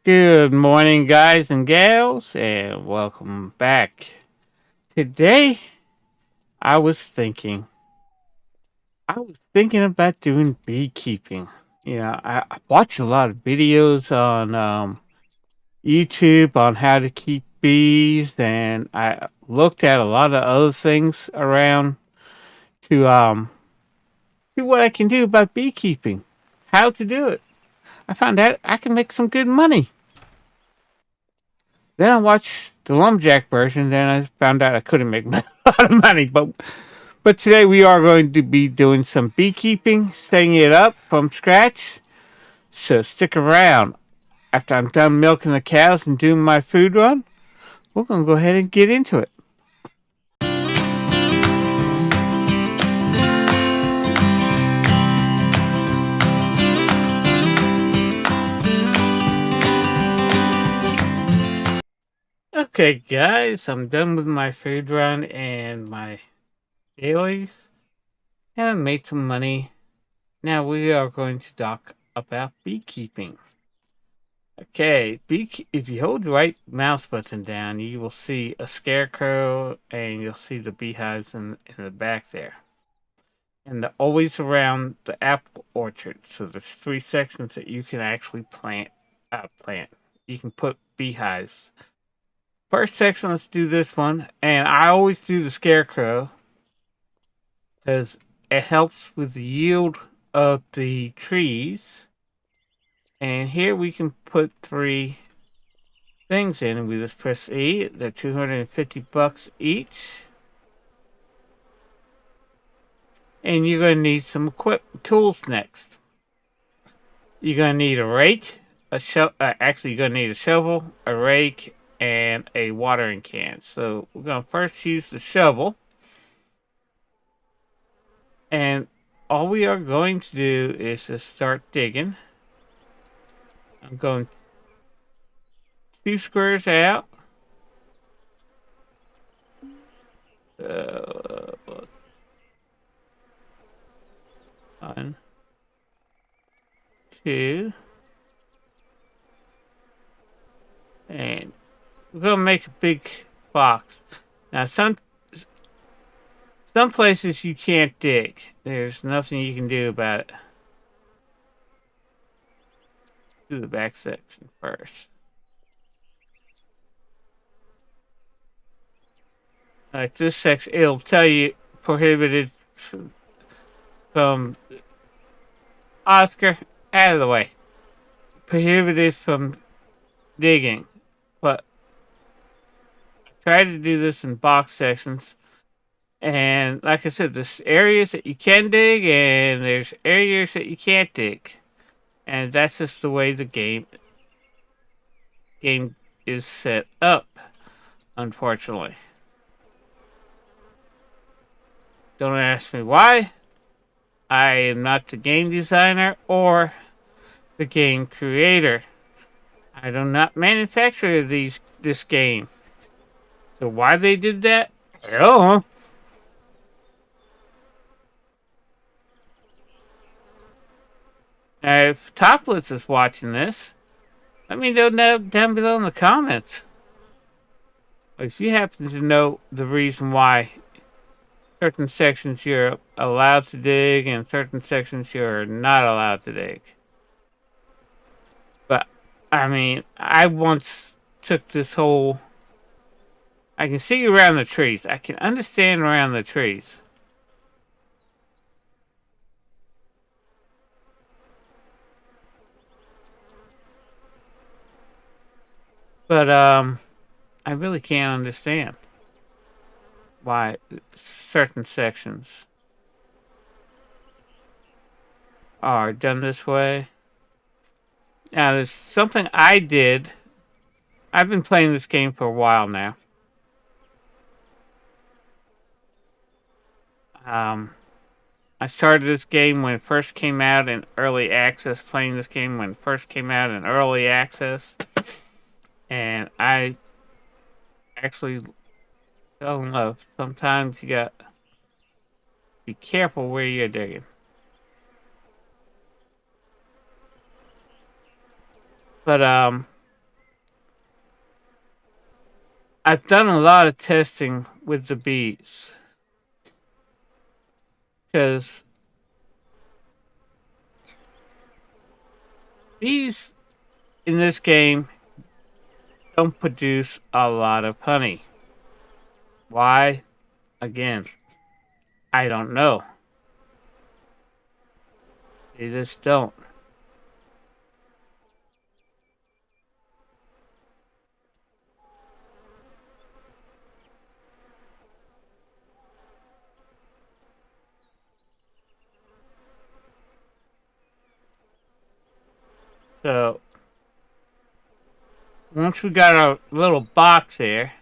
Good morning, guys and gals, and welcome back. Today, I was thinking, I was thinking about doing beekeeping. I watch a lot of videos on YouTube on how to keep bees, and I looked at a lot of other things around to see what I can do about beekeeping, how to do it. I found out I can make some good money. Then I watched the Lumberjack version. Then I found out I couldn't make a lot of money. But today we are going to be doing some beekeeping, setting it up from scratch. So stick around. After I'm done milking the cows and doing my food run, we're going to go ahead and get into it. Okay, guys, I'm done with my food run and my dailies. And I made some money. Now we are going to talk about beekeeping. Okay, if you hold the right mouse button down, you will see a scarecrow and you'll see the beehives in the back there. And they're always around the apple orchard. So there's three sections that you can actually plant. You can put beehives. First section, let's do this one. And I always do the scarecrow because it helps with the yield of the trees. And here we can put three things in, and we just press E. They're $250 each. And you're going to need some tools next. You're going to need a rake, actually, you're going to need a shovel, a rake, and a watering can. So we're going to first use the shovel. And all we are going to do is to start digging. I'm going 2 squares out. Uh, 1, 2, and we're going to make a big box. Now, some places you can't dig. There's nothing you can do about it. Do the back section first. Like this section, it'll tell you prohibited from Oscar, out of the way. Prohibited from digging. But try to do this in box sections. And like I said, there's areas that you can dig and there's areas that you can't dig. And that's just the way the game is set up, unfortunately. Don't ask me why. I am not the game designer or the game creator. I do not manufacture this game. So why they did that? I don't know. Now, if Topless is watching this, let me know down below in the comments. If you happen to know the reason why certain sections you're allowed to dig and certain sections you're not allowed to dig. But, I mean, I once took this whole... I can see around the trees. I can understand around the trees. But, I really can't understand why certain sections are done this way. Now, there's something I did. I've been playing this game for a while now. I started this game when it first came out in early access, playing this game when it first came out in early access. And I actually fell in love. Sometimes you got to be careful where you're digging. But I've done a lot of testing with the bees because bees in this game don't produce a lot of honey. Why? Again, I don't know. They just don't. So once we got our little box here,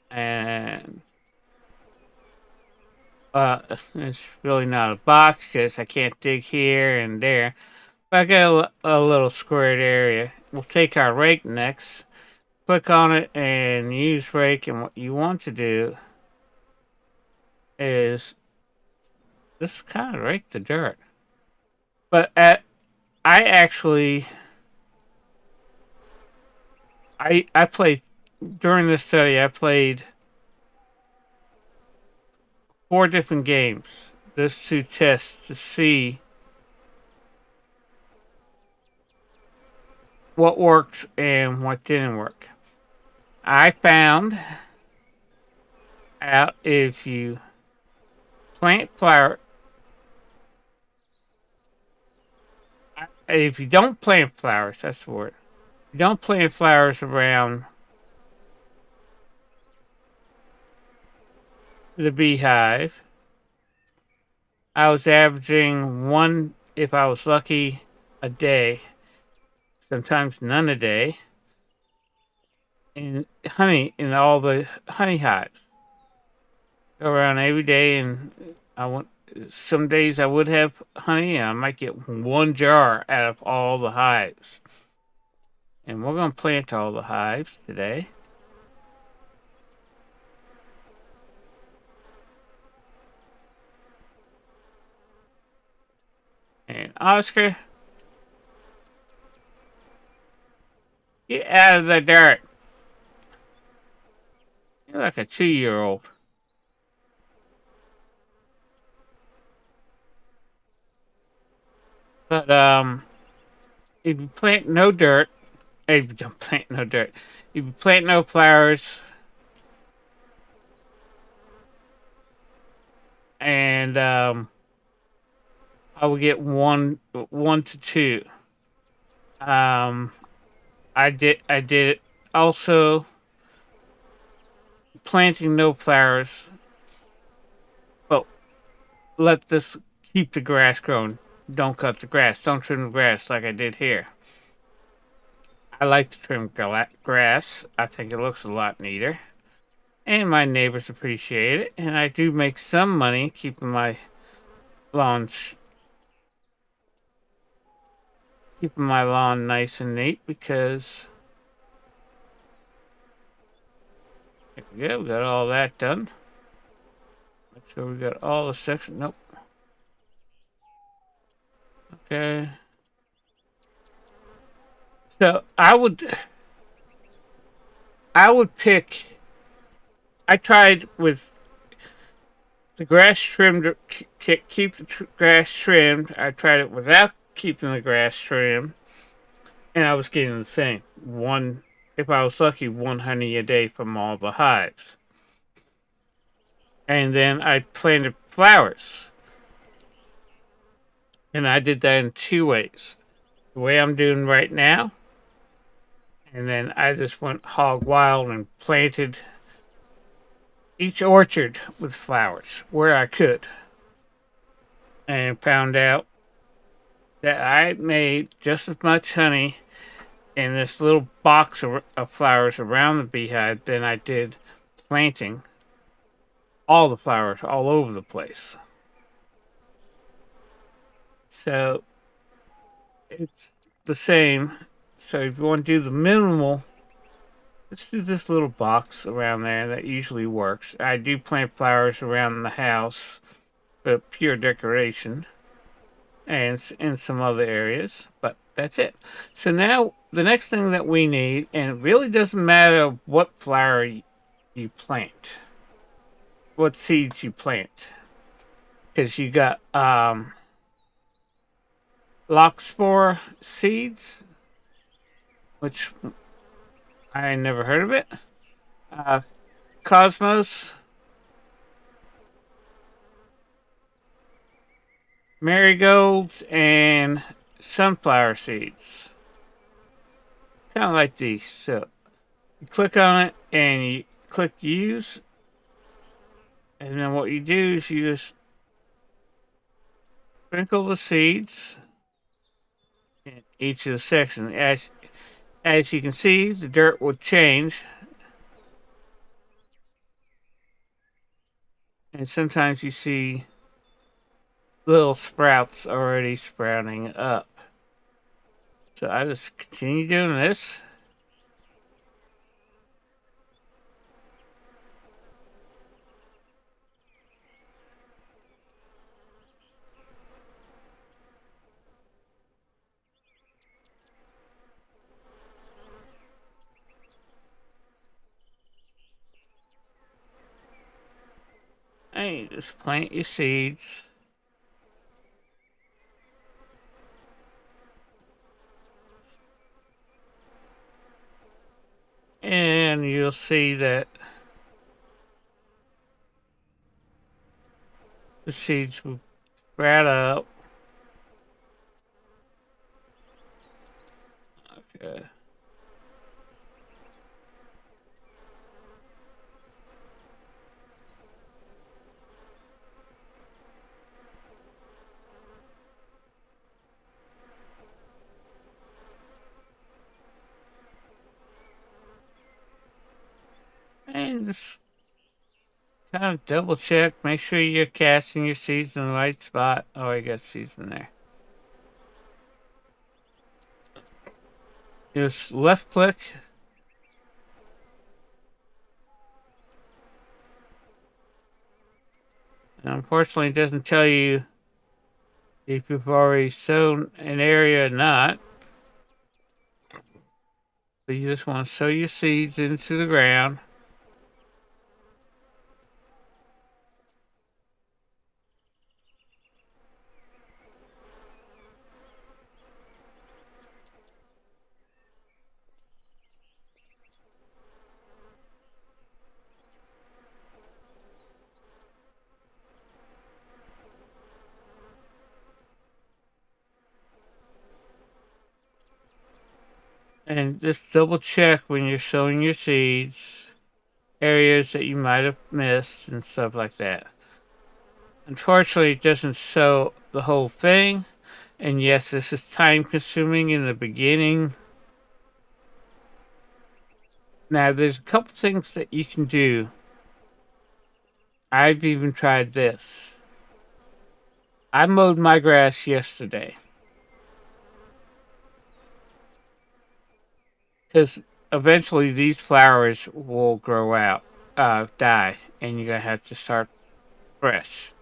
and it's really not a box because I can't dig here and there. But I got a little squared area. We'll take our rake next, click on it, and use rake. And what you want to do is just kind of rake the dirt. But I actually I played during this study. I played 4 different games just to test to see what worked and what didn't work. I found out if you don't plant flowers, that's the word. You don't plant flowers around the beehive. I was averaging one, if I was lucky, a day, sometimes none a day, in honey in all the honey hives. Go around every day, and I want. Some days I would have honey, and I might get one jar out of all the hives. And we're going to plant all the hives today. And Oscar, get out of the dirt. You're like a 2-year-old. But if you plant no dirt, if you don't plant no dirt, if you plant no flowers, and I will get one to two. Um, I did it also planting no flowers, but let this keep the grass growing. Don't cut the grass. Don't trim the grass like I did here. I like to trim grass. I think it looks a lot neater. And my neighbors appreciate it. And I do make some money keeping my lawn nice and neat because yeah, we got all that done. Make sure we got all the sections. Nope. Okay. So I would pick. I tried with the grass trimmed. Keep the grass trimmed. I tried it without keeping the grass trimmed, and I was getting the same one. If I was lucky, one honey a day from all the hives. And then I planted flowers, and I did that in 2 ways. The way I'm doing right now, and then I just went hog wild and planted each orchard with flowers where I could, and found out that I made just as much honey in this little box of flowers around the beehive than I did planting all the flowers all over the place. So it's the same. So if you want to do the minimal, let's do this little box around there. That usually works. I do plant flowers around the house, but pure decoration, and in some other areas. But that's it. So now the next thing that we need, and it really doesn't matter what flower you plant, what seeds you plant, because you got Lockspore seeds, which I never heard of it. Uh, Cosmos, marigolds, and sunflower seeds. Kind of like these. So you click on it and you click use, and then what you do is you just sprinkle the seeds in each of the sections. As you can see, the dirt will change, and sometimes you see little sprouts already sprouting up. So I just continue doing this. And you just plant your seeds. And you'll see that the seeds will sprout up. Okay. And just kind of double check, make sure you're casting your seeds in the right spot. Oh, I got seeds in there. Just left click. And unfortunately, it doesn't tell you if you've already sown an area or not. But you just want to sow your seeds into the ground. And just double check when you're sowing your seeds, areas that you might have missed and stuff like that. Unfortunately, it doesn't show the whole thing. And yes, this is time consuming in the beginning. Now, there's a couple things that you can do. I've even tried this. I mowed my grass yesterday because eventually these flowers will grow out, die, and you're going to have to start fresh.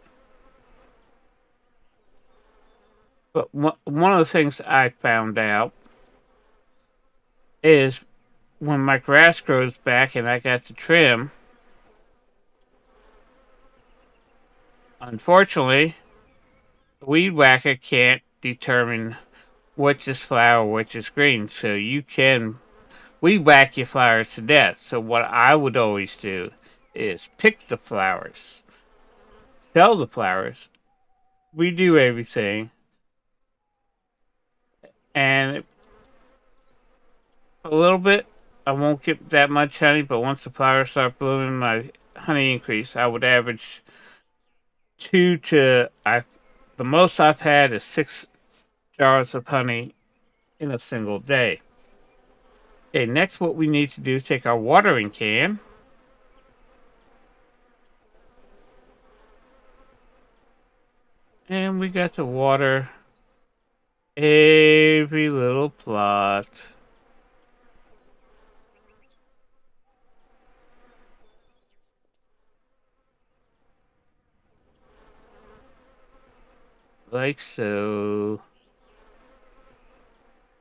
But one of the things I found out is when my grass grows back and I got to trim, unfortunately, the weed whacker can't determine which is flower, which is green. So you can weed whack your flowers to death. So what I would always do is pick the flowers, sell the flowers, redo everything, and a little bit. I won't get that much honey, but once the flowers start blooming, my honey increase. I would average the most I've had is 6 jars of honey in a single day. Okay, next what we need to do is take our watering can and we got to water every little plot. Like so.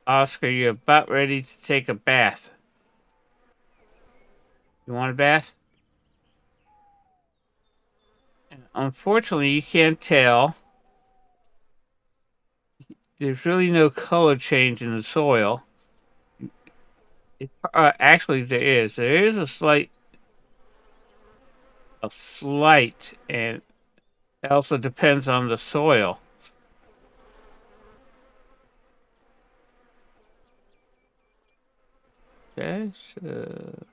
Oscar, you're about ready to take a bath. You want a bath? And unfortunately, you can't tell. There's really no color change in the soil. Actually, there is. There is a slight, and it also depends on the soil. Okay, so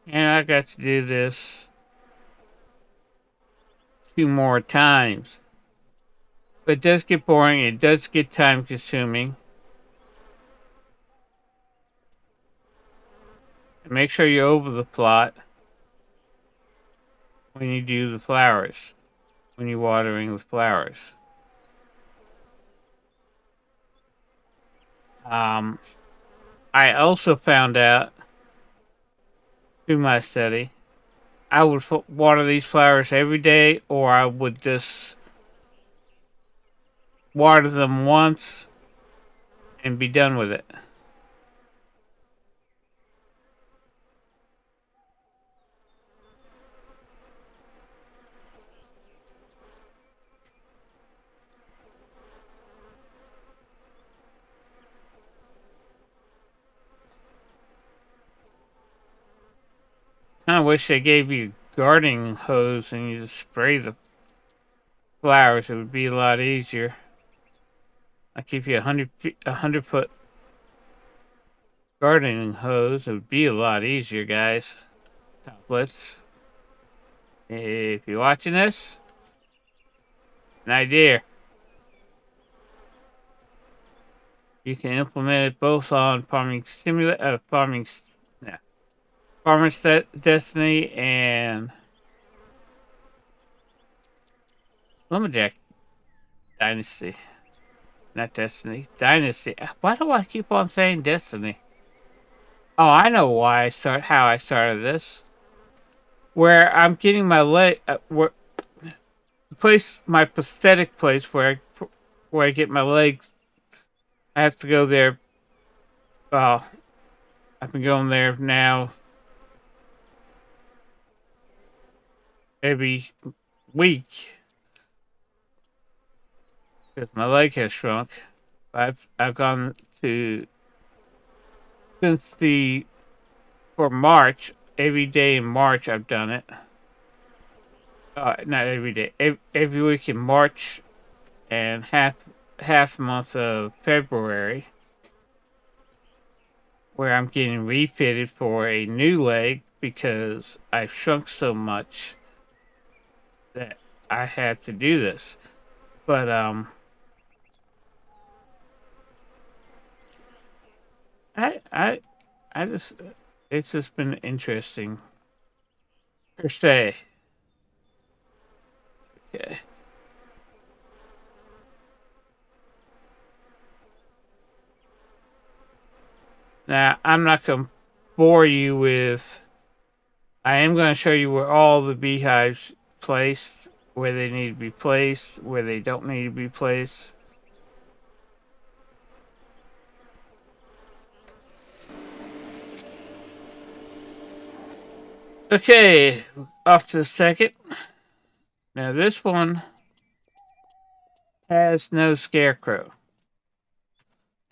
and I got to do this 2 more times. But it does get boring. It does get time consuming. And make sure you over the plot when you do the flowers, when you're watering the flowers. Um, I also found out through my study, I would water these flowers every day, or I would just water them once and be done with it. I wish they gave you a gardening hose and you just spray the flowers. It would be a lot easier. I keep you a 100 foot gardening hose. It would be a lot easier, guys. Toplets. If you're watching this, an idea. You can implement it both on yeah, Farmer's Destiny and Lumberjack Dynasty. Not Destiny. Dynasty. Why do I keep on saying Destiny? Oh, I know how I started this. Where I'm getting my my prosthetic place where I get my legs. I have to go there. Well, I've been going there now every week because my leg has shrunk. I've gone to since the for March. Every day in March I've done it. Not every day. Every week in March and half month of February, where I'm getting refitted for a new leg because I've shrunk so much that I had to do this. But I I I just it's just been interesting per se. Okay. Now I'm not gonna bore you with. I am going to show you where all the beehives placed, where they need to be placed, where they don't need to be placed. Okay, off to the second. Now this one has no scarecrow.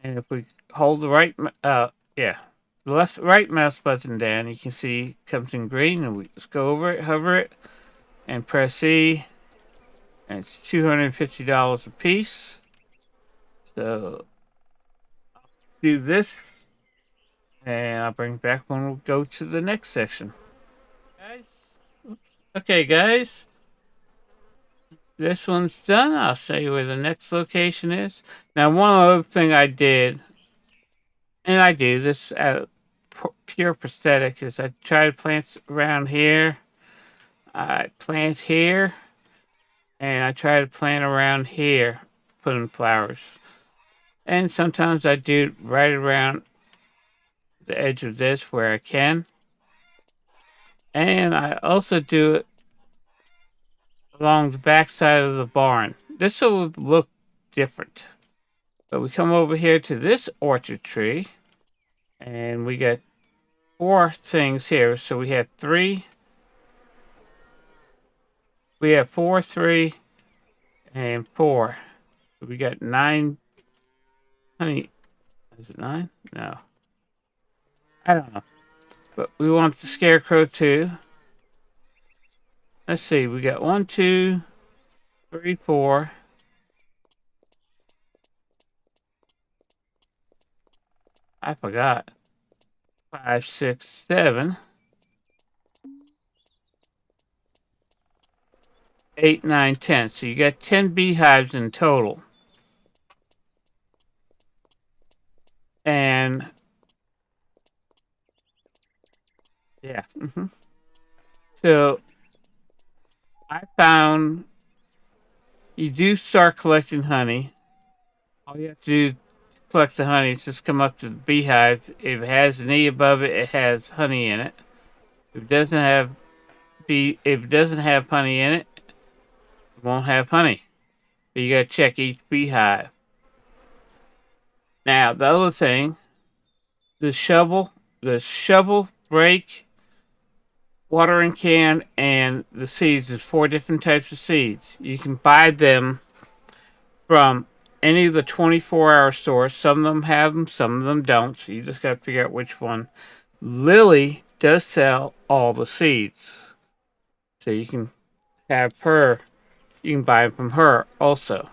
And if we hold the yeah, the right mouse button down, you can see it comes in green, and we just go over it, hover it, and press E, and it's $250 a piece. So do this, and I'll bring back when we'll go to the next section. Guys, okay, guys, this one's done. I'll show you where the next location is. Now, one other thing I did, and I do this out of pure prosthetic, is I try to plant around here. I plant here, and I try to plant around here, putting flowers. And sometimes I do right around the edge of this where I can. And I also do it along the back side of the barn. This will look different. But we come over here to this orchard tree, and we got 4 things here. So we have 3. We have 4, 3, and 4. We got 9 honey. Is it 9? No. I don't know. But we want the scarecrow too. Let's see. We got 1, 2, 3, 4. I forgot. 5, 6, 7, 8, 9, 10. So you got 10 beehives in total. And yeah. So I found you do start collecting honey. All you have to do to collect the honey is just come up to the beehive. If it has an E above it, it has honey in it. If it doesn't have if it doesn't have honey in it, it won't have honey. So you gotta check each beehive. Now the other thing, the shovel, rake, watering can, and the seeds. There's 4 different types of seeds. You can buy them from any of the 24-hour stores. Some of them have them, some of them don't. So you just got to figure out which one. Lily does sell all the seeds, so you can have her. You can buy them from her also.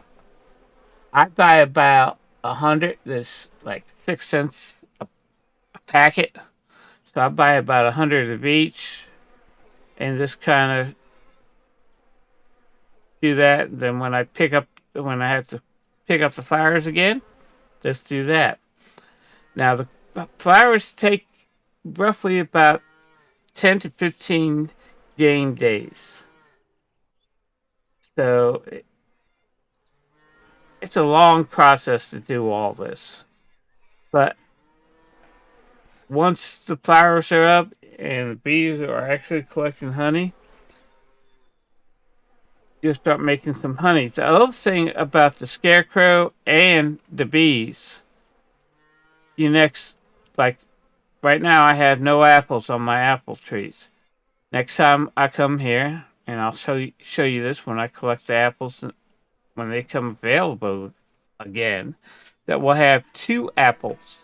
I buy about 100. There's like 6 cents a packet, so I buy about 100 of each, and just kind of do that. Then when I have to pick up the flowers again, just do that. Now the flowers take roughly about 10 to 15 game days. So it's a long process to do all this. But once the flowers are up and the bees are actually collecting honey, you'll start making some honey. The other thing about the scarecrow and the bees, like right now, I have no apples on my apple trees. Next time I come here, and I'll show you this when I collect the apples when they come available again, that we'll have 2 apples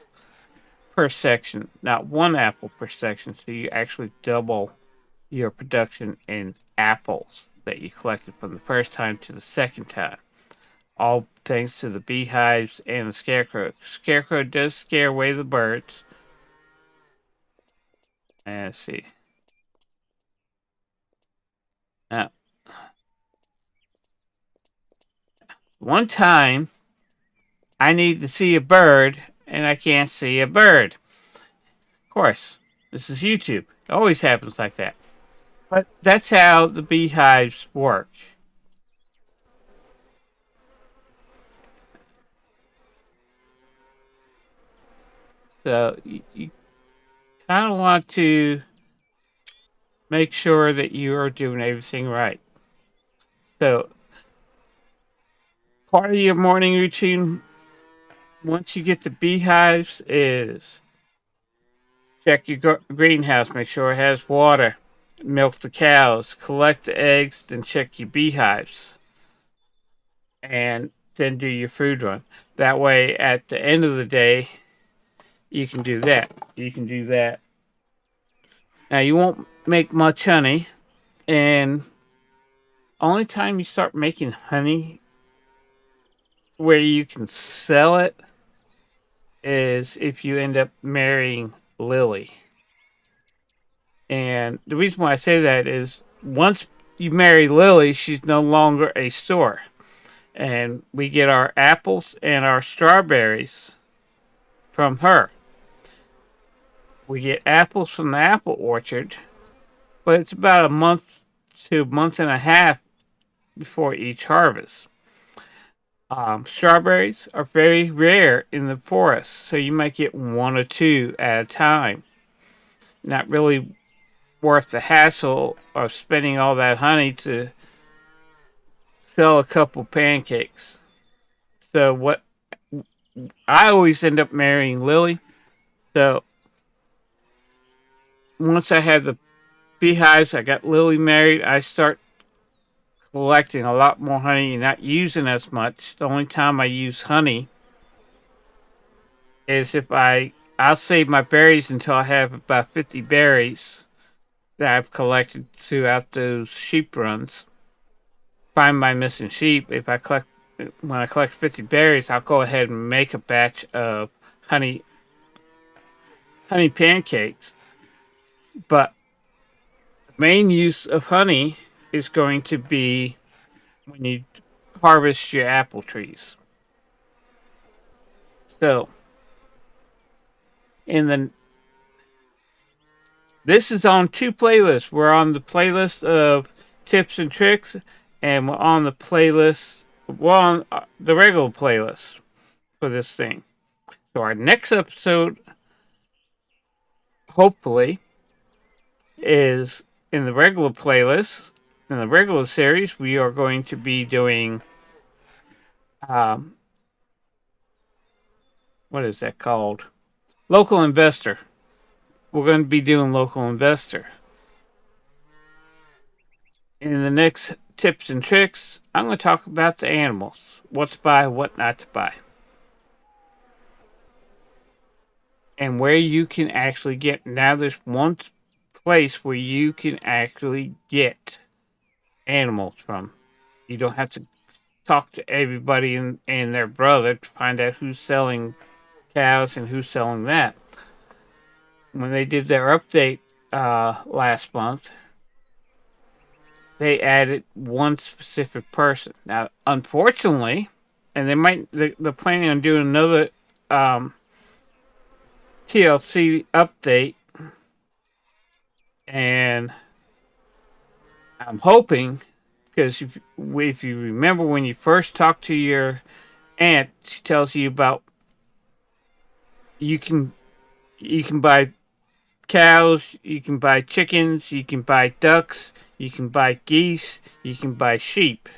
per section, not 1 apple per section. So you actually double your production in apples that you collected from the first time to the second time. All thanks to the beehives and the scarecrow. Scarecrow does scare away the birds. And let's see. Now, one time I need to see a bird and I can't see a bird. Of course, this is YouTube. It always happens like that. But that's how the beehives work. So you kind of want to make sure that you are doing everything right. So part of your morning routine, once you get the beehives, is check your greenhouse, make sure it has water, milk the cows, collect the eggs, then check your beehives, and then do your food run. That way, at the end of the day, you can do that. You can do that. Now, you won't make much honey, and only time you start making honey where you can sell it is if you end up marrying Lily. And the reason why I say that is once you marry Lily, she's no longer a store. And we get our apples and our strawberries from her. We get apples from the apple orchard, but it's about a month to a month and a half before each harvest. Strawberries are very rare in the forest, so you might get 1 or 2 at a time. Not really worth the hassle of spending all that honey to sell a couple pancakes. So what I always end up marrying Lily. So once I have the beehives, I got Lily married. I start collecting a lot more honey and not using as much. The only time I use honey is if I'll save my berries until I have about 50 berries that I've collected throughout those sheep runs. Find my missing sheep. If I collect When I collect 50 berries, I'll go ahead and make a batch of honey honey pancakes. But the main use of honey is going to be when you harvest your apple trees. So, in the this is on two playlists. We're on the playlist of tips and tricks, and we're on the playlist. We're on the regular playlist for this thing. So our next episode, hopefully, is in the regular playlist. In the regular series, we are going to be doing um, what is that called? Local investor. We're going to be doing local investor. In the next tips and tricks, I'm going to talk about the animals. What to buy, what not to buy. And where you can actually get. Now there's one place where you can actually get animals from. You don't have to talk to everybody and their brother to find out who's selling cows and who's selling that. When they did their update last month, they added one specific person. Now, unfortunately, and they're planning on doing another TLC update, and I'm hoping because if you remember when you first talk to your aunt, she tells you about you can buy cows, you can buy chickens, you can buy ducks, you can buy geese, you can buy sheep.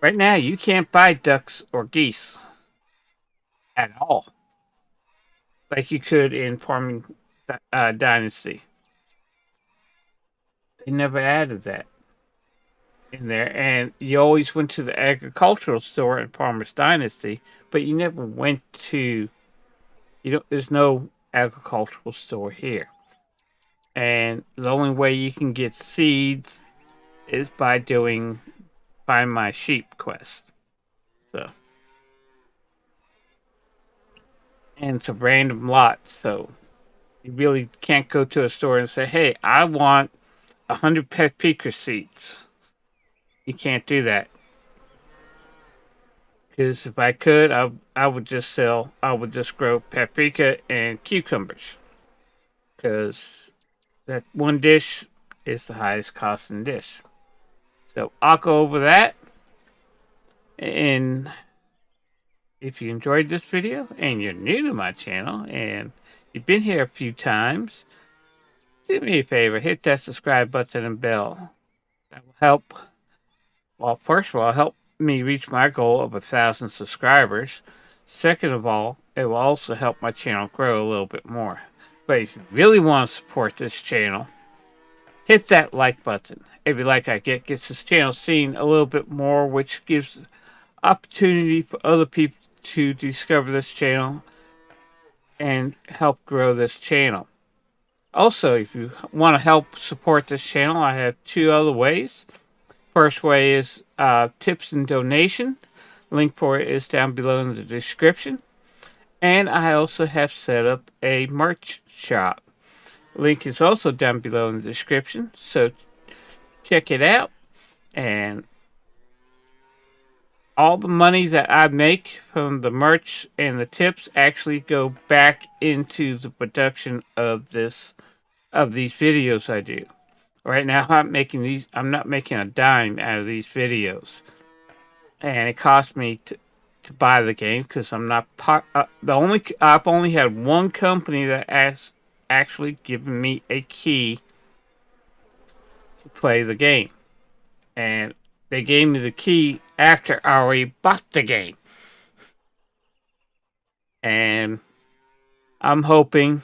Right now, you can't buy ducks or geese at all, like you could in Farming Dynasty. They never added that in there, and you always went to the agricultural store in Farmer's Dynasty, but you never went to There's no agricultural store here, and the only way you can get seeds is by doing Find My Sheep quest. So, and it's a random lot, so you really can't go to a store and say, "Hey, I want 100 paprika seeds." You can't do that because if I could, I would just sell. I would just grow paprika and cucumbers because that one dish is the highest costing dish. So I'll go over that. And if you enjoyed this video and you're new to my channel and you've been here a few times, do me a favor, hit that subscribe button and bell. That will help. Well, first of all, help me reach my goal of 1,000 subscribers. Second of all, it will also help my channel grow a little bit more. But if you really want to support this channel, hit that like button. Every like I get gets this channel seen a little bit more, which gives opportunity for other people to discover this channel and help grow this channel. Also, if you want to help support this channel, I have two other ways. First way is tips and donation. Link for it is down below in the description. And I also have set up a merch shop. Link is also down below in the description. So check it out. And all the money that I make from the merch and the tips actually go back into the production of these videos I do. Right now I'm not making a dime out of these videos. And it cost me to buy the game because I'm not I've only had one company that has actually given me a key to play the game. And They gave me the key after I already bought the game. And I'm hoping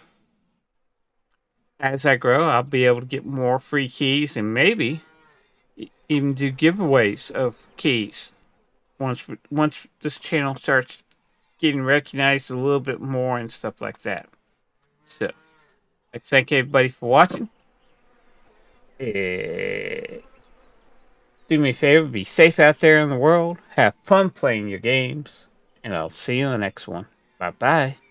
as I grow, I'll be able to get more free keys and maybe even do giveaways of keys once this channel starts getting recognized a little bit more and stuff like that. So I thank everybody for watching. Do me a favor, be safe out there in the world, have fun playing your games, and I'll see you in the next one. Bye bye.